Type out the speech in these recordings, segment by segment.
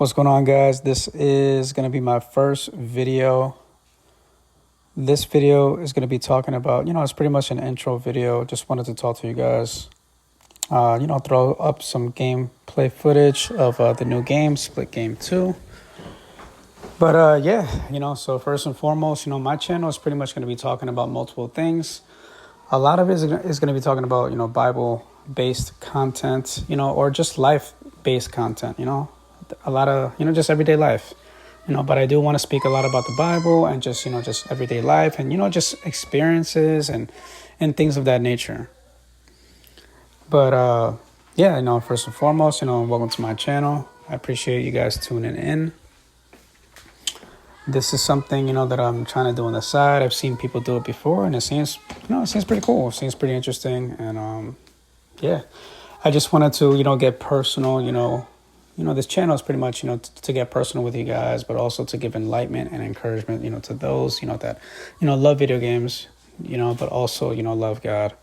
What's going on, guys? This is going to be my first video. This video is going to be talking about, it's pretty much an intro video. Just wanted to talk to you guys, throw up some gameplay footage of the new game, Splitgame 2. But so first and foremost, my channel is pretty much going to be talking about multiple things. A lot of it is going to be talking about, Bible-based content, or just life-based content, a lot of, just everyday life, but I do want to speak a lot about the Bible and just everyday life and, just experiences and things of that nature. But, first and foremost, welcome to my channel. I appreciate you guys tuning in. This is something, that I'm trying to do on the side. I've seen people do it before and it seems pretty cool. It seems pretty interesting. And, I just wanted to, get personal, this channel is pretty much, to get personal with you guys, but also to give enlightenment and encouragement, to those, that, love video games, but also, love God.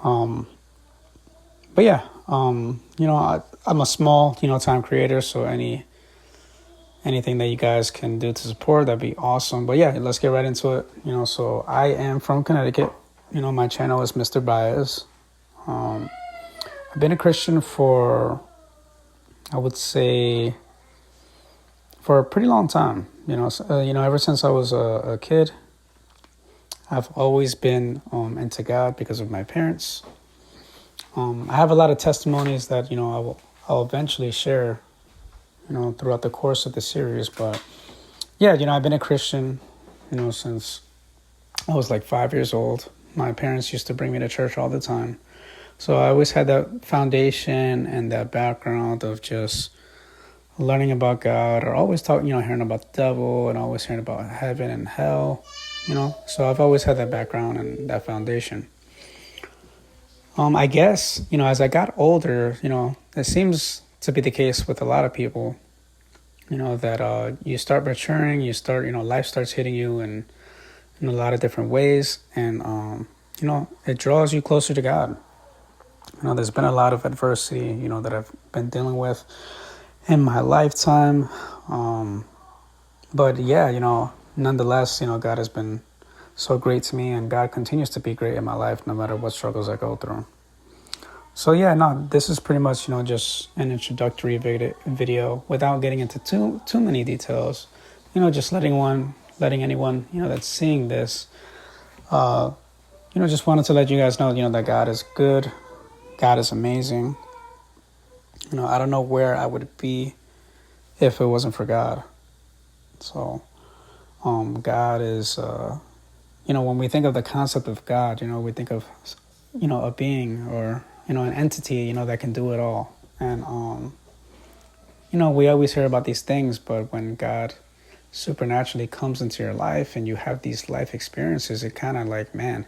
I'm a small, time creator. So anything that you guys can do to support, that'd be awesome. But yeah, let's get right into it. So I am from Connecticut. My channel is Mr. Baez. I've been a Christian for, I would say, for a pretty long time. Ever since I was a kid, I've always been into God because of my parents. I have a lot of testimonies that I'll eventually share, throughout the course of the series. But yeah, I've been a Christian, since I was like 5 years old. My parents used to bring me to church all the time. So I always had that foundation and that background of just learning about God, or always hearing about the devil and always hearing about heaven and hell, So I've always had that background and that foundation. I guess, as I got older, it seems to be the case with a lot of people, that you start maturing, life starts hitting you in a lot of different ways. And, it draws you closer to God. There's been a lot of adversity, that I've been dealing with in my lifetime. But yeah, nonetheless, God has been so great to me, and God continues to be great in my life, no matter what struggles I go through. So yeah, this is pretty much, just an introductory video without getting into too many details, just letting anyone, that's seeing this, just wanted to let you guys know, that God is good. God is amazing. I don't know where I would be if it wasn't for God. So, God is, when we think of the concept of God, we think of, a being or, an entity, that can do it all. And, we always hear about these things, but when God supernaturally comes into your life and you have these life experiences, it kind of like, man,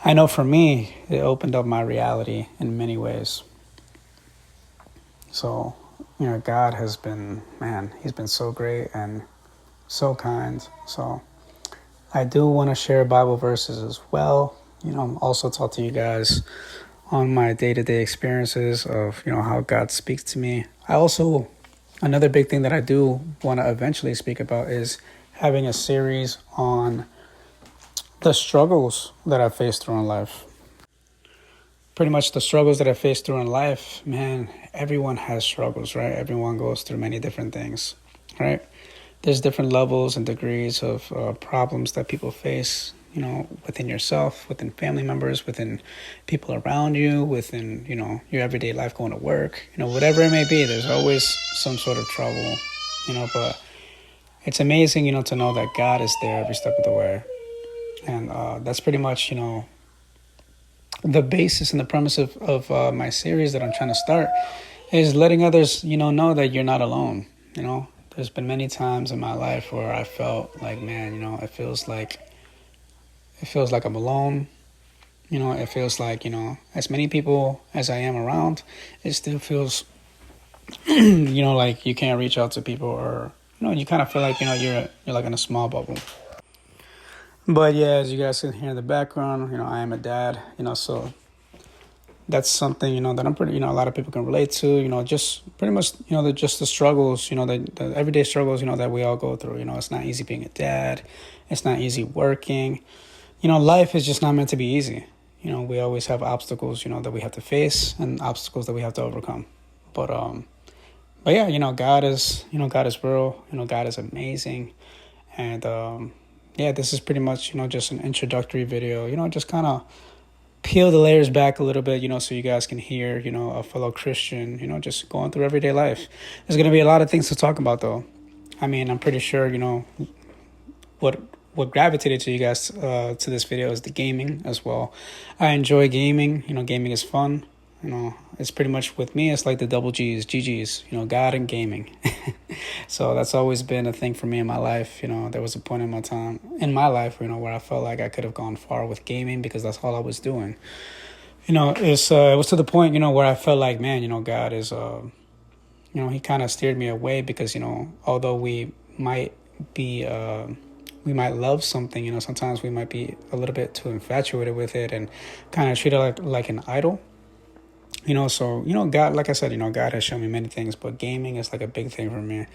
I know for me, it opened up my reality in many ways. So, God has been, he's been so great and so kind. So I do want to share Bible verses as well. Also talk to you guys on my day-to-day experiences of, how God speaks to me. Another big thing that I do want to eventually speak about is having a series on the struggles that I faced through in life. Pretty much the struggles that I faced through in life, man, everyone has struggles, right? Everyone goes through many different things, right? There's different levels and degrees of problems that people face, within yourself, within family members, within people around you, within, your everyday life going to work, whatever it may be, there's always some sort of trouble, but it's amazing, to know that God is there every step of the way. And that's pretty much, the basis and the premise of my series that I'm trying to start is letting others, know that you're not alone. There's been many times in my life where I felt like, man, it feels like I'm alone. It feels like, as many people as I am around, it still feels, like you can't reach out to people, or, you kind of feel like, you're like in a small bubble. But yeah, as you guys can hear in the background, I am a dad, so that's something, that I'm pretty, a lot of people can relate to, just pretty much, just the struggles, the everyday struggles, that we all go through. It's not easy being a dad. It's not easy working. Life is just not meant to be easy. We always have obstacles, that we have to face, and obstacles that we have to overcome. But yeah, God is, God is real. God is amazing. And yeah, this is pretty much, just an introductory video, just kind of peel the layers back a little bit, so you guys can hear, a fellow Christian, just going through everyday life. There's going to be a lot of things to talk about, though. I mean, I'm pretty sure, what gravitated to you guys to this video is the gaming as well. I enjoy gaming. Gaming is fun. It's pretty much, with me, it's like the double G's, GG's, God and gaming. So that's always been a thing for me in my life. There was a point in my life, where I felt like I could have gone far with gaming because that's all I was doing. It was to the point, where I felt like, man, God is, he kind of steered me away because, although we might be, we might love something, sometimes we might be a little bit too infatuated with it and kind of treat it like an idol. So, God, like I said, God has shown me many things, but gaming is like a big thing for me.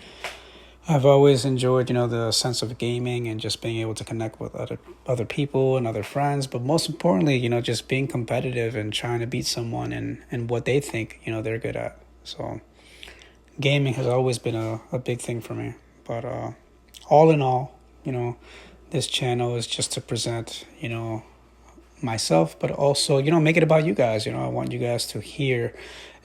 I've always enjoyed, the sense of gaming and just being able to connect with other people and other friends. But most importantly, just being competitive and trying to beat someone and what they think, they're good at. So gaming has always been a big thing for me. But all in all, this channel is just to present, myself, but also, make it about you guys. I want you guys to hear,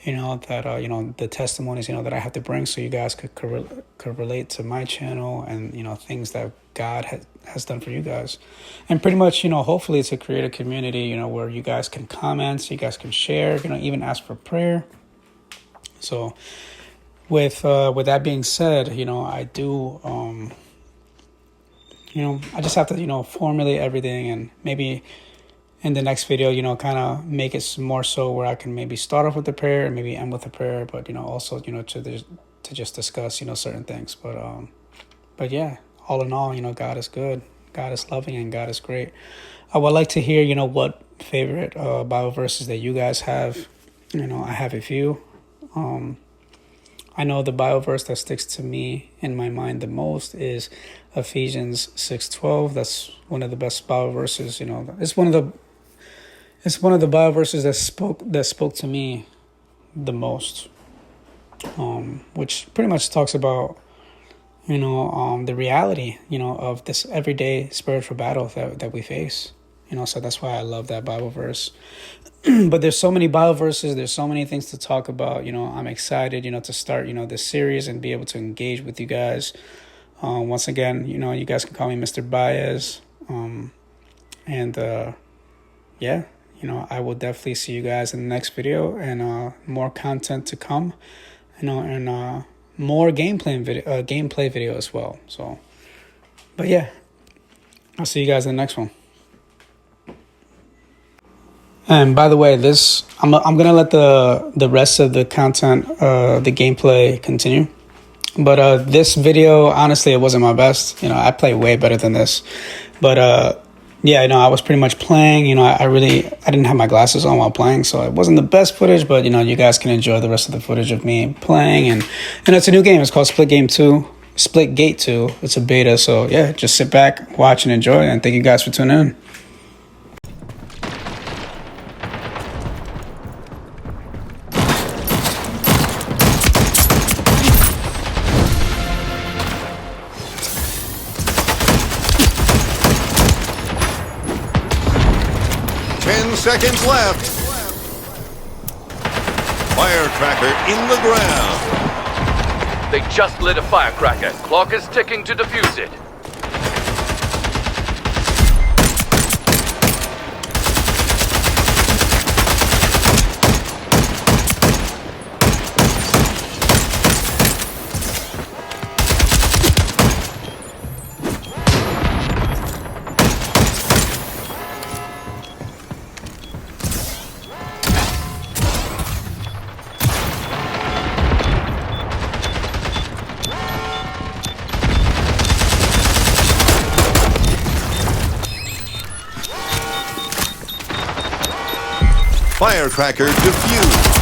that, the testimonies, that I have to bring so you guys could relate to my channel and, things that God has done for you guys. And pretty much, hopefully to create a community, where you guys can comment, you guys can share, even ask for prayer. So with that being said, I do, I just have to, formulate everything, and maybe in the next video, kind of make it more so where I can maybe start off with the prayer and maybe end with a prayer, but, also, to just discuss, certain things. But yeah, all in all, God is good, God is loving, and God is great. I would like to hear, what favorite Bible verses that you guys have. I have a few. I know the Bible verse that sticks to me in my mind the most is Ephesians 6:12. That's one of the best Bible verses. It's one of the Bible verses that spoke to me the most. Which pretty much talks about, the reality, of this everyday spiritual battle that we face. So that's why I love that Bible verse. But there's so many Bible verses. There's so many things to talk about. I'm excited, to start, this series and be able to engage with you guys. Once again, you guys can call me Mr. Baez. Yeah, I will definitely see you guys in the next video, and more content to come, and more gameplay video as well. So, but yeah, I'll see you guys in the next one. And by the way, I'm gonna let the rest of the content, the gameplay, continue. But this video, honestly, it wasn't my best. I play way better than this. But yeah, I was pretty much playing. I didn't have my glasses on while playing, so it wasn't the best footage. But you guys can enjoy the rest of the footage of me playing. And it's a new game. It's called Splitgate 2. It's a beta. So yeah, just sit back, watch, and enjoy. And thank you guys for tuning in. Seconds left. Firecracker in the ground. They just lit a firecracker. Clock is ticking to defuse it. Firecracker defused.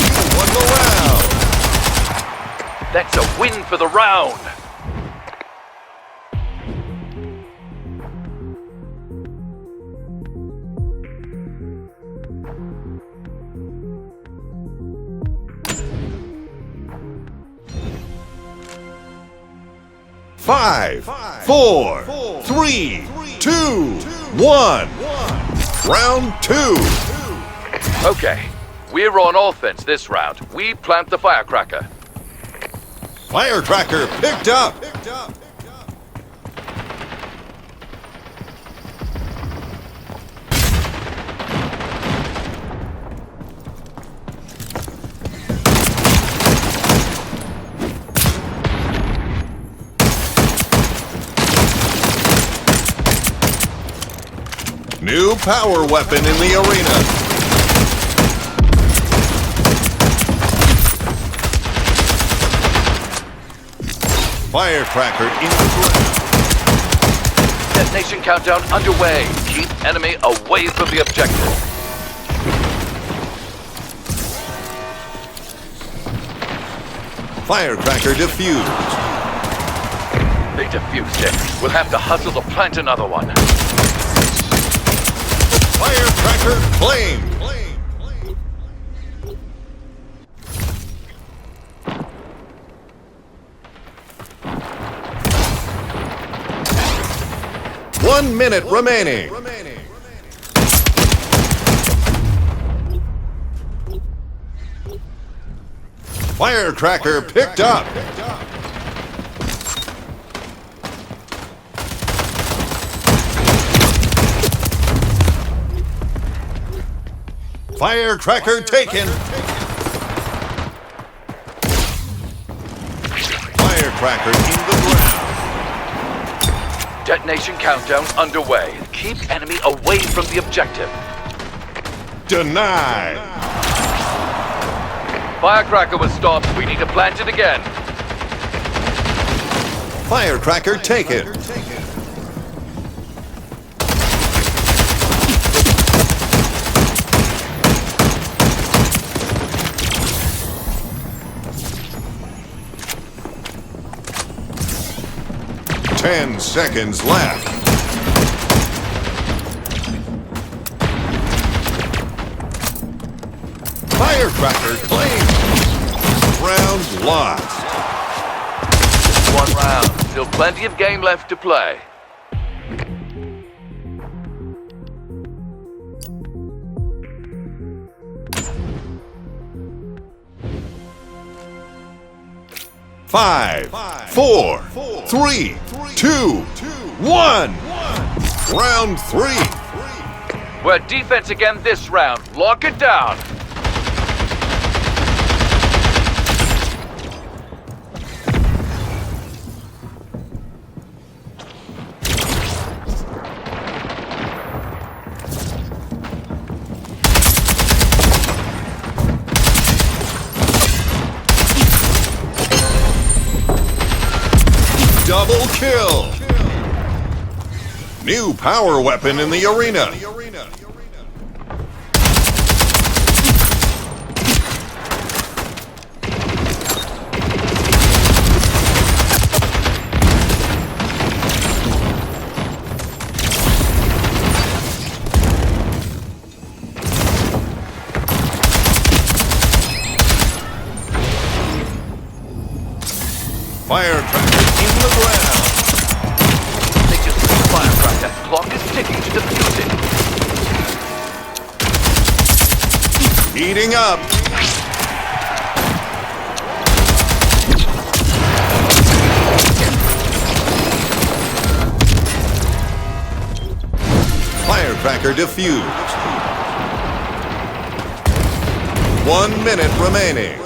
You won the round. That's a win for the round. Five, four, three, two, one. Round two. Okay, we're on offense this round. We plant the firecracker. Firecracker picked up. New power weapon in the arena. Firecracker in the ground. Detonation countdown underway. Keep enemy away from the objective. Firecracker defused. They defused it. We'll have to hustle to plant another one. Firecracker claimed. 1 minute remaining. Firecracker picked up. Firecracker taken. Firecracker in the ground. Detonation countdown underway. Keep enemy away from the objective. Denied. Firecracker was stopped. We need to plant it again. Firecracker taken. Ten seconds left. Firecracker claimed. Round lost. One round. Still plenty of game left to play. Five, four, three, two, one. Round three. We're defense again this round. Lock it down. Double kill. New power weapon in the arena. Firecracker in the ground. They just lit the firecracker. Clock is ticking to defuse it. Heating up. Firecracker defused. 1 minute remaining.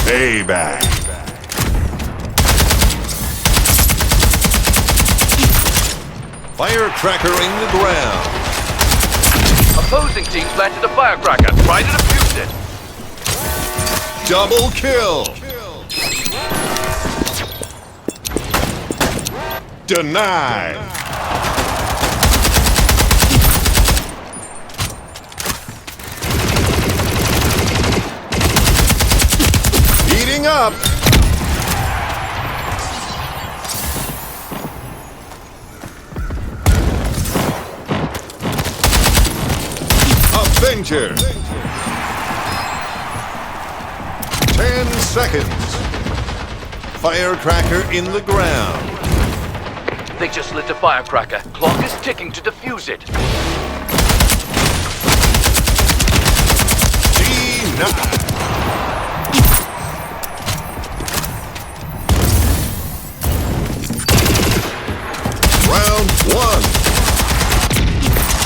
Payback. Firecracker in the ground. Opposing team planted a firecracker. Try to defuse it. Double kill. Denied. Heating up. Avenger. 10 seconds. Firecracker in the ground. They just lit a firecracker. Clock is ticking to defuse it. Denied. Round 1.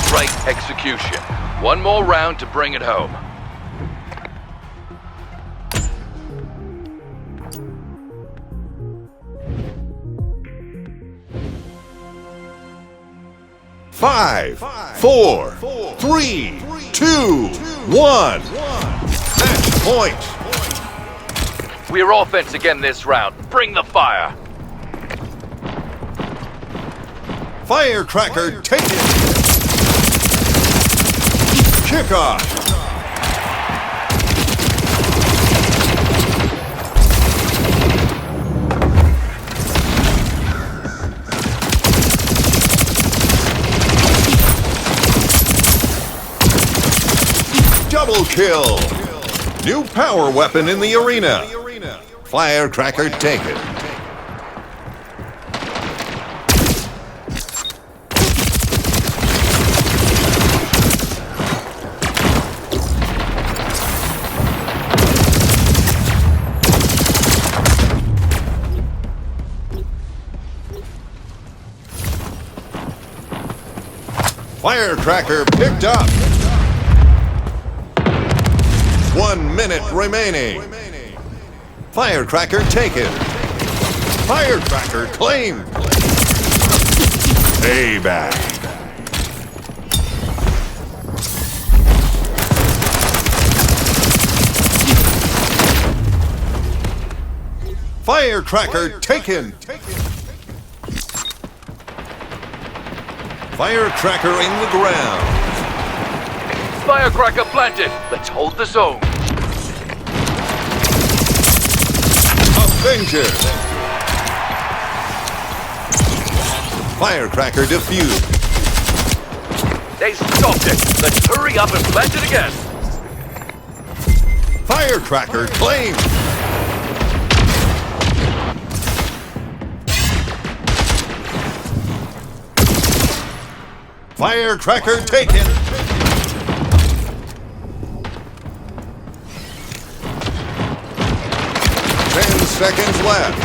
Great execution. One more round to bring it home. Five, 4, 3, 2, 1. Match point. We're offense again this round. Bring the fire. Firecracker taken. Kickoff. Double kill. New power weapon in the arena. Firecracker taken. Firecracker picked up. 1 minute remaining. Firecracker taken. Firecracker claimed. Payback. Firecracker taken. Firecracker in the ground. Firecracker planted. Let's hold the zone. Avenger. Firecracker defused. They stopped it. Let's hurry up and plant it again. Firecracker claimed. Firecracker taken. 10 seconds left.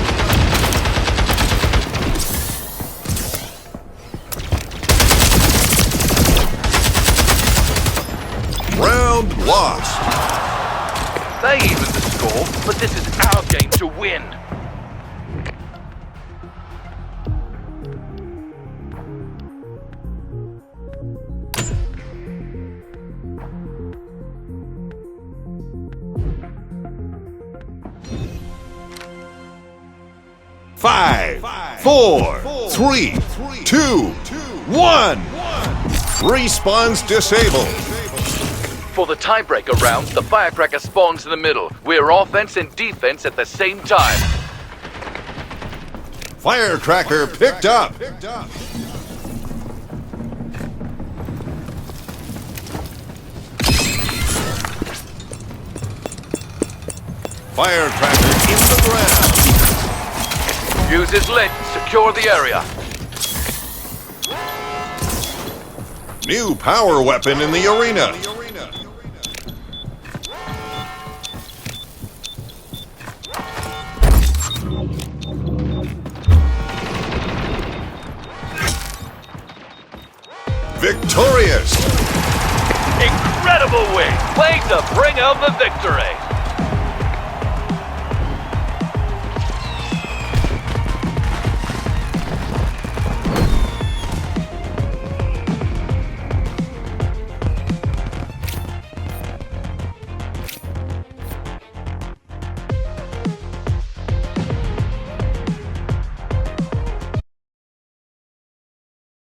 Round lost. They evened the score, but this is our game to win. Five, 4, 3, 2, 1. Respawns disabled. For the tiebreaker round, the firecracker spawns in the middle. We're offense and defense at the same time. Firecracker picked up. Firecracker in the ground. Fuse is lit. Secure the area. New power weapon in the arena. Victorious. Incredible win. Way to bring home the victory.